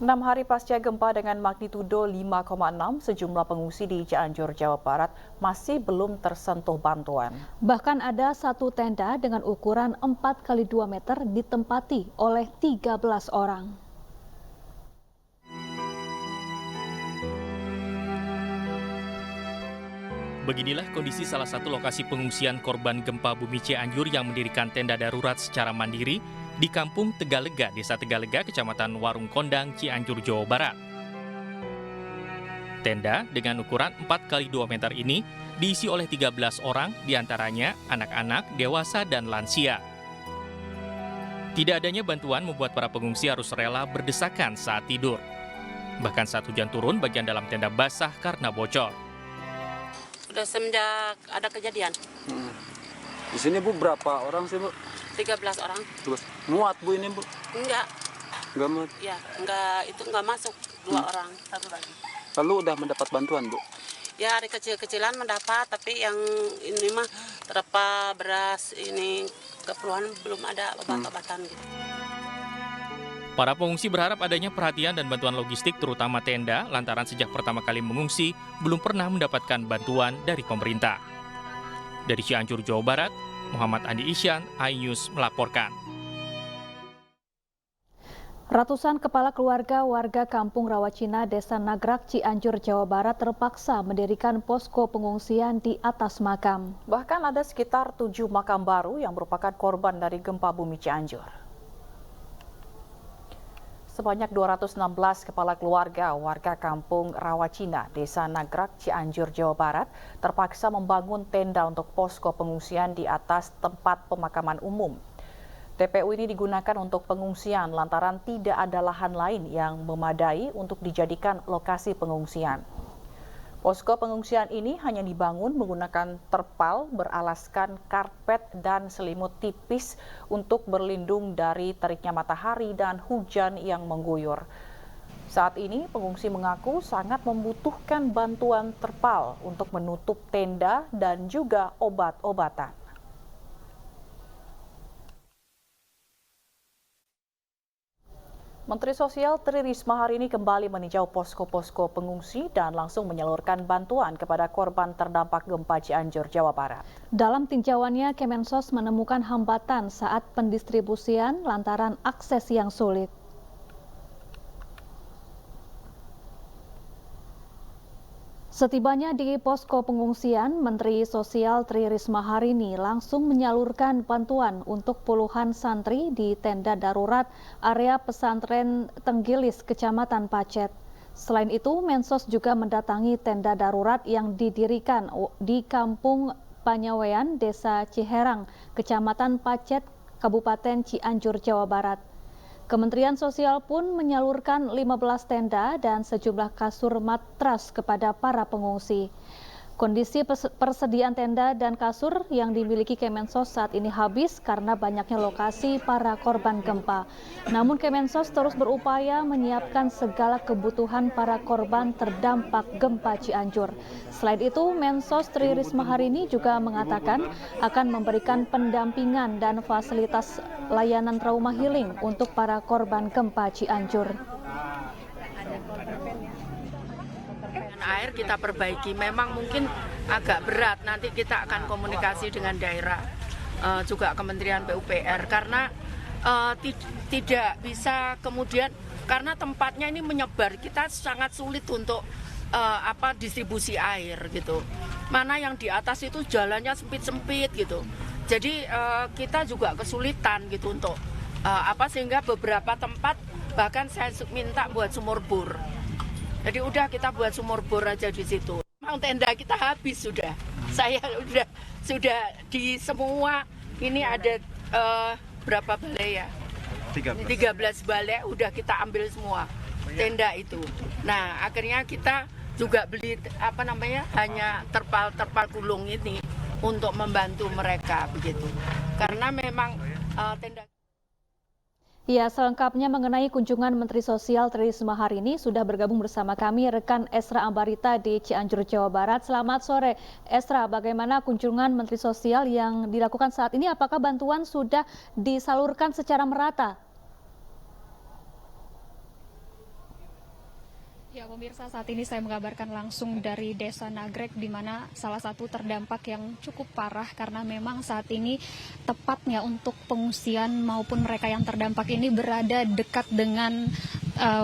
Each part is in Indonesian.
6 hari pasca gempa dengan magnitudo 5,6, sejumlah pengungsi di Cianjur, Jawa Barat masih belum tersentuh bantuan. Bahkan ada satu tenda dengan ukuran 4 kali 2 meter ditempati oleh 13 orang. Beginilah kondisi salah satu lokasi pengungsian korban gempa bumi Cianjur yang mendirikan tenda darurat secara mandiri di Kampung Tegalega, Desa Tegalega, Kecamatan Warung Kondang, Cianjur, Jawa Barat. Tenda dengan ukuran 4 kali 2 meter ini diisi oleh 13 orang, diantaranya anak-anak, dewasa, dan lansia. Tidak adanya bantuan membuat para pengungsi harus rela berdesakan saat tidur. Bahkan saat hujan turun, bagian dalam tenda basah karena bocor. Udah semenjak ada kejadian. Di sini Bu berapa orang sih Bu? 13 orang. Muat Bu ini Bu? Enggak. Enggak muat? Ya, enggak masuk 2 orang, satu lagi. Lalu udah mendapat bantuan Bu? Ya, ada kecil-kecilan mendapat, tapi yang ini mah terapa beras ini keperluan belum ada obat-obatan gitu. Para pengungsi berharap adanya perhatian dan bantuan logistik terutama tenda lantaran sejak pertama kali mengungsi belum pernah mendapatkan bantuan dari pemerintah. Dari Cianjur, Jawa Barat, Muhammad Andi Isyan, iNews melaporkan. Ratusan kepala keluarga warga Kampung Rawacina, Desa Nagrak, Cianjur, Jawa Barat terpaksa mendirikan posko pengungsian di atas makam. Bahkan ada sekitar 7 makam baru yang merupakan korban dari gempa bumi Cianjur. Sebanyak 216 kepala keluarga warga Kampung Rawacina, Desa Nagrak, Cianjur, Jawa Barat terpaksa membangun tenda untuk posko pengungsian di atas tempat pemakaman umum. TPU ini digunakan untuk pengungsian lantaran tidak ada lahan lain yang memadai untuk dijadikan lokasi pengungsian. Posko pengungsian ini hanya dibangun menggunakan terpal beralaskan karpet dan selimut tipis untuk berlindung dari teriknya matahari dan hujan yang mengguyur. Saat ini pengungsi mengaku sangat membutuhkan bantuan terpal untuk menutup tenda dan juga obat-obatan. Menteri Sosial Tri Risma hari ini kembali meninjau posko-posko pengungsi dan langsung menyalurkan bantuan kepada korban terdampak gempa Cianjur, Jawa Barat. Dalam tinjauannya, Kemensos menemukan hambatan saat pendistribusian lantaran akses yang sulit. Setibanya di posko pengungsian, Menteri Sosial Tri Risma hari ini langsung menyalurkan bantuan untuk puluhan santri di tenda darurat area pesantren Tenggilis, Kecamatan Pacet. Selain itu, Mensos juga mendatangi tenda darurat yang didirikan di Kampung Panyawean, Desa Ciherang, Kecamatan Pacet, Kabupaten Cianjur, Jawa Barat. Kementerian Sosial pun menyalurkan 15 tenda dan sejumlah kasur matras kepada para pengungsi. Kondisi persediaan tenda dan kasur yang dimiliki Kemensos saat ini habis karena banyaknya lokasi para korban gempa. Namun Kemensos terus berupaya menyiapkan segala kebutuhan para korban terdampak gempa Cianjur. Selain itu, Mensos Tri Risma hari ini juga mengatakan akan memberikan pendampingan dan fasilitas layanan trauma healing untuk para korban gempa Cianjur. Air kita perbaiki, memang mungkin agak berat, nanti kita akan komunikasi dengan daerah, juga Kementerian PUPR, karena tidak bisa kemudian, karena tempatnya ini menyebar, kita sangat sulit untuk distribusi air gitu. Mana yang di atas itu jalannya sempit-sempit gitu, jadi kita juga kesulitan gitu untuk sehingga beberapa tempat bahkan saya minta buat sumur bor. Jadi udah kita buat sumur bor aja di situ. Memang tenda kita habis sudah. Saya sudah di semua ini ada berapa balai ya? 13 balai udah kita ambil semua tenda itu. Nah, akhirnya kita juga beli hanya terpal gulung ini untuk membantu mereka begitu. Karena memang tenda. Ya, selengkapnya mengenai kunjungan Menteri Sosial Tri Risma hari ini sudah bergabung bersama kami rekan Esra Ambarita di Cianjur, Jawa Barat. Selamat sore, Esra. Bagaimana kunjungan Menteri Sosial yang dilakukan saat ini? Apakah bantuan sudah disalurkan secara merata? Pemirsa, saat ini saya mengabarkan langsung dari Desa Nagrek, di mana salah satu terdampak yang cukup parah karena memang saat ini tepatnya untuk pengungsian maupun mereka yang terdampak ini berada dekat dengan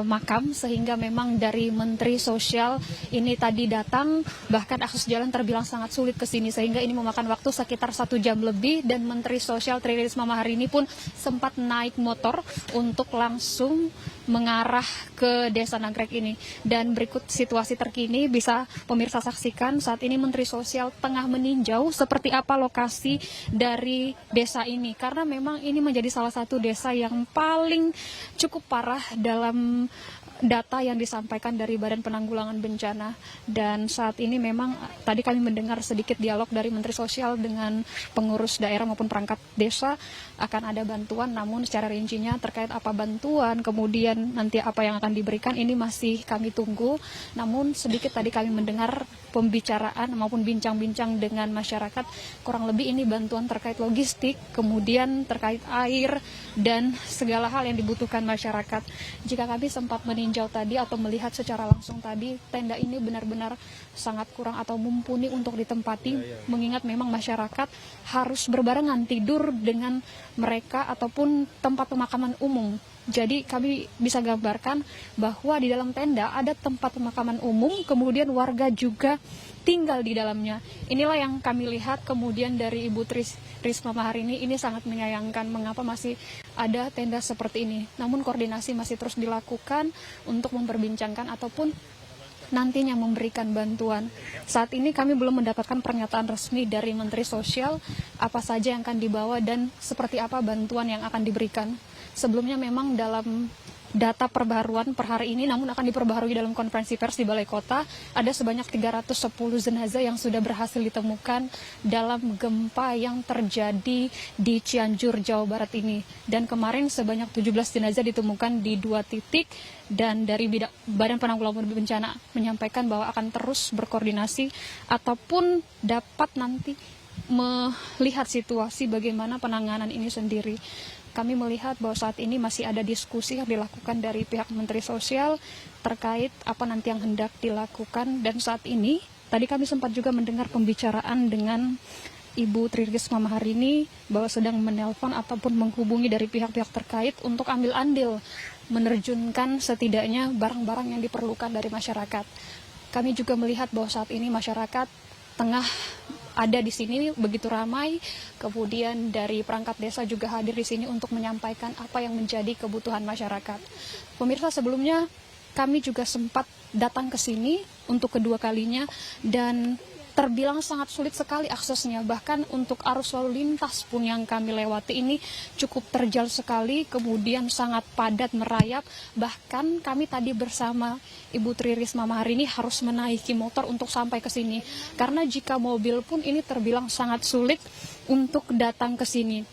makam, sehingga memang dari Menteri Sosial ini tadi datang, bahkan akses jalan terbilang sangat sulit ke sini, sehingga ini memakan waktu sekitar 1 jam lebih, dan Menteri Sosial Tri Risma hari ini pun sempat naik motor untuk langsung mengarah ke Desa Nagrek ini. Dan berikut situasi terkini bisa pemirsa saksikan. Saat ini Menteri Sosial tengah meninjau seperti apa lokasi dari desa ini, karena memang ini menjadi salah satu desa yang paling cukup parah dalam data yang disampaikan dari Badan Penanggulangan Bencana. Dan saat ini memang tadi kami mendengar sedikit dialog dari Menteri Sosial dengan pengurus daerah maupun perangkat desa, akan ada bantuan, namun secara rincinya terkait apa bantuan, kemudian nanti apa yang akan diberikan, ini masih kami tunggu. Namun sedikit tadi kami mendengar pembicaraan maupun bincang-bincang dengan masyarakat, kurang lebih ini bantuan terkait logistik, kemudian terkait air, dan segala hal yang dibutuhkan masyarakat. Jika kami sempat meninjau tadi atau melihat secara langsung tadi, tenda ini benar-benar sangat kurang atau mumpuni untuk ditempati, mengingat memang masyarakat harus berbarengan tidur dengan mereka ataupun tempat pemakaman umum. Jadi kami bisa gambarkan bahwa di dalam tenda ada tempat pemakaman umum, kemudian warga juga tinggal di dalamnya. Inilah yang kami lihat. Kemudian dari Ibu Risma hari ini sangat menyayangkan mengapa masih ada tenda seperti ini. Namun koordinasi masih terus dilakukan untuk memperbincangkan ataupun nantinya memberikan bantuan. Saat ini kami belum mendapatkan pernyataan resmi dari Menteri Sosial apa saja yang akan dibawa dan seperti apa bantuan yang akan diberikan. Sebelumnya memang dalam data perbaruan per hari ini, namun akan diperbaharui dalam konferensi pers di Balai Kota, ada sebanyak 310 jenazah yang sudah berhasil ditemukan dalam gempa yang terjadi di Cianjur, Jawa Barat ini. Dan kemarin sebanyak 17 jenazah ditemukan di 2 titik, dan dari Badan Penanggulangan Bencana menyampaikan bahwa akan terus berkoordinasi ataupun dapat nanti melihat situasi bagaimana penanganan ini sendiri. Kami melihat bahwa saat ini masih ada diskusi yang dilakukan dari pihak Menteri Sosial terkait apa nanti yang hendak dilakukan. Dan saat ini, tadi kami sempat juga mendengar pembicaraan dengan Ibu Tri Risma hari ini bahwa sedang menelpon ataupun menghubungi dari pihak-pihak terkait untuk ambil andil menerjunkan setidaknya barang-barang yang diperlukan dari masyarakat. Kami juga melihat bahwa saat ini masyarakat tengah ada di sini begitu ramai, kemudian dari perangkat desa juga hadir di sini untuk menyampaikan apa yang menjadi kebutuhan masyarakat. Pemirsa, sebelumnya kami juga sempat datang ke sini untuk kedua kalinya dan terbilang sangat sulit sekali aksesnya. Bahkan untuk arus lalu lintas pun yang kami lewati ini cukup terjal sekali, kemudian sangat padat merayap. Bahkan kami tadi bersama Ibu Tri Risma hari ini harus menaiki motor untuk sampai ke sini. Karena jika mobil pun ini terbilang sangat sulit untuk datang ke sini.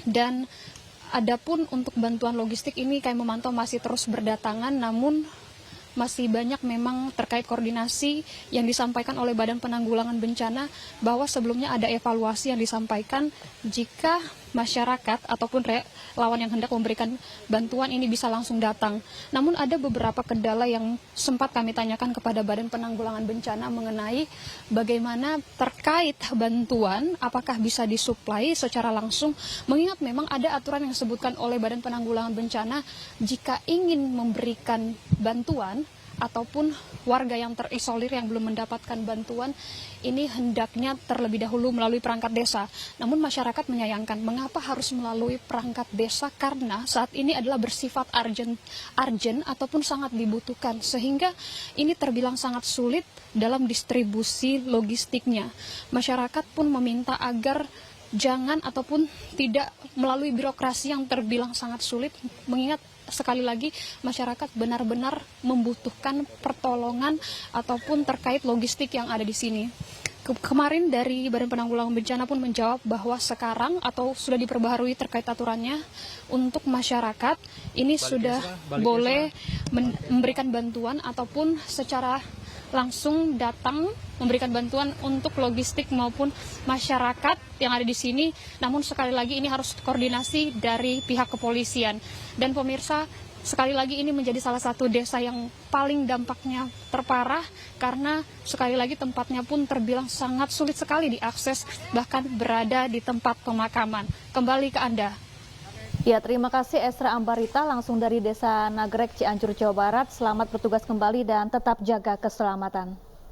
Dan adapun untuk bantuan logistik ini kami memantau masih terus berdatangan, namun masih banyak memang terkait koordinasi yang disampaikan oleh Badan Penanggulangan Bencana bahwa sebelumnya ada evaluasi yang disampaikan jika masyarakat ataupun relawan yang hendak memberikan bantuan ini bisa langsung datang. Namun ada beberapa kendala yang sempat kami tanyakan kepada Badan Penanggulangan Bencana mengenai bagaimana terkait bantuan, apakah bisa disuplai secara langsung, mengingat memang ada aturan yang disebutkan oleh Badan Penanggulangan Bencana jika ingin memberikan bantuan ataupun warga yang terisolir yang belum mendapatkan bantuan ini hendaknya terlebih dahulu melalui perangkat desa. Namun masyarakat menyayangkan mengapa harus melalui perangkat desa, karena saat ini adalah bersifat urgent ataupun sangat dibutuhkan, sehingga ini terbilang sangat sulit dalam distribusi logistiknya. Masyarakat pun meminta agar jangan ataupun tidak melalui birokrasi yang terbilang sangat sulit, mengingat sekali lagi masyarakat benar-benar membutuhkan pertolongan ataupun terkait logistik yang ada di sini. Kemarin dari Badan Penanggulangan Bencana pun menjawab bahwa sekarang atau sudah diperbaharui terkait aturannya untuk masyarakat ini sudah boleh memberikan bantuan ataupun secara langsung datang memberikan bantuan untuk logistik maupun masyarakat yang ada di sini. Namun sekali lagi ini harus koordinasi dari pihak kepolisian. Dan pemirsa, sekali lagi ini menjadi salah satu desa yang paling dampaknya terparah karena sekali lagi tempatnya pun terbilang sangat sulit sekali diakses, bahkan berada di tempat pemakaman. Kembali ke Anda. Ya, terima kasih Esra Ambarita langsung dari Desa Nagrek, Cianjur, Jawa Barat. Selamat bertugas kembali dan tetap jaga keselamatan.